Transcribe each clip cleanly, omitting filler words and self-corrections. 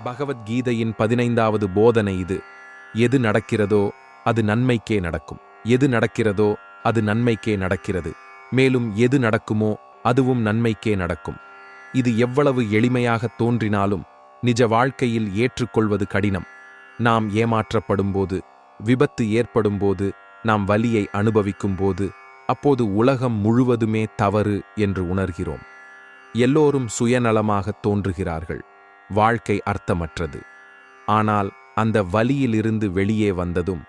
பகவத்கீதையின் 15வது போதனை இது. எது நடக்கிறதோ அது நன்மைக்கே நடக்கும். எது நடக்கிறதோ அது நன்மைக்கே நடக்கிறது. மேலும் எது நடக்குமோ அதுவும் நன்மைக்கே நடக்கும். இது எவ்வளவு எளிமையாக தோன்றினாலும் நிஜ வாழ்க்கையில் ஏற்றுக்கொள்வது கடினம். நாம் ஏமாற்றப்படும்போது, விபத்து ஏற்படும்போது, நாம் வலியை அனுபவிக்கும்போது, அப்போது உலகம் முழுவதுமே தவறு என்று உணர்கிறோம். எல்லோரும் சுயநலமாகத் தோன்றுகிறார்கள். வாழ்க்கை அர்த்தமற்றது. ஆனால் அந்த வலியிலிருந்து வெளியே வந்ததும்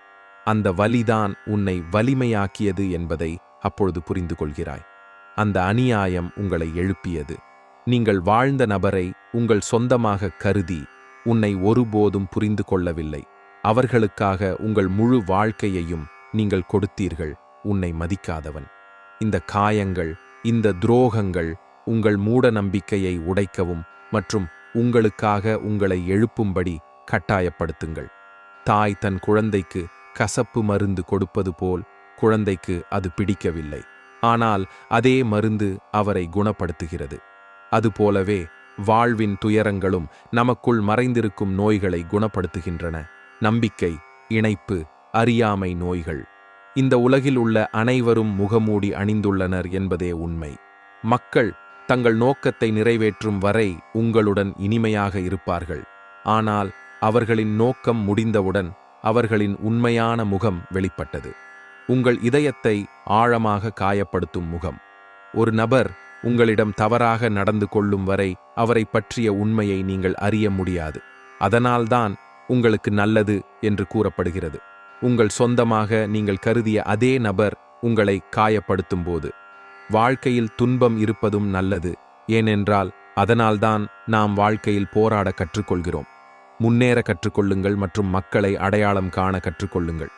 அந்த வலிதான் உன்னை வலிமையாக்கியது என்பதை அப்பொழுது புரிந்து கொள்கிறாய். அந்த அநியாயம் உங்களை எழுப்பியது. நீங்கள் வாழ்ந்த நபரை உங்கள் சொந்தமாக கருதி உன்னை ஒருபோதும் புரிந்து கொள்ளவில்லை. அவர்களுக்காக உங்கள் முழு வாழ்க்கையையும் நீங்கள் கொடுத்தீர்கள். உன்னை மதிக்காதவன். இந்த காயங்கள், இந்த துரோகங்கள் உங்கள் மூட நம்பிக்கையை உடைக்கவும் மற்றும் உங்களுக்காக உங்களை எழுப்பும்படி கட்டாயப்படுத்துங்கள். தாய் தன் குழந்தைக்கு கசப்பு மருந்து கொடுப்பது போல் குழந்தைக்கு அது பிடிக்கவில்லை. ஆனால் அதே மருந்து அவரை குணப்படுத்துகிறது. அதுபோலவே வாழ்வின் துயரங்களும் நமக்குள் மறைந்திருக்கும் நோய்களை குணப்படுத்துகின்றன. நம்பிக்கை, இணைப்பு, அறியாமை நோய்கள். இந்த உலகில் உள்ள அனைவரும் முகமூடி அணிந்துள்ளனர் என்பதே உண்மை. மக்கள் தங்கள் நோக்கத்தை நிறைவேற்றும் வரை உங்களுடன் இனிமையாக இருப்பார்கள். ஆனால் அவர்களின் நோக்கம் முடிந்தவுடன் அவர்களின் உண்மையான முகம் வெளிப்பட்டது. உங்கள் இதயத்தை ஆழமாக காயப்படுத்தும் முகம். ஒரு நபர் உங்களிடம் தவறாக நடந்து கொள்ளும் வரை அவரை பற்றிய உண்மையை நீங்கள் அறிய முடியாது. அதனால்தான் உங்களுக்கு நல்லது என்று கூறப்படுகிறது. உங்கள் சொந்தமாக நீங்கள் கருதிய அதே நபர் உங்களை காயப்படுத்தும்போது வாழ்க்கையில் துன்பம் இருப்பதும் நல்லது. ஏனென்றால் அதனால்தான் நாம் வாழ்க்கையில் போராட கற்றுக்கொள்கிறோம். முன்னேற கற்றுக்கொள்ளுங்கள் மற்றும் மக்களை அடையாளம் காண கற்றுக்கொள்ளுங்கள்.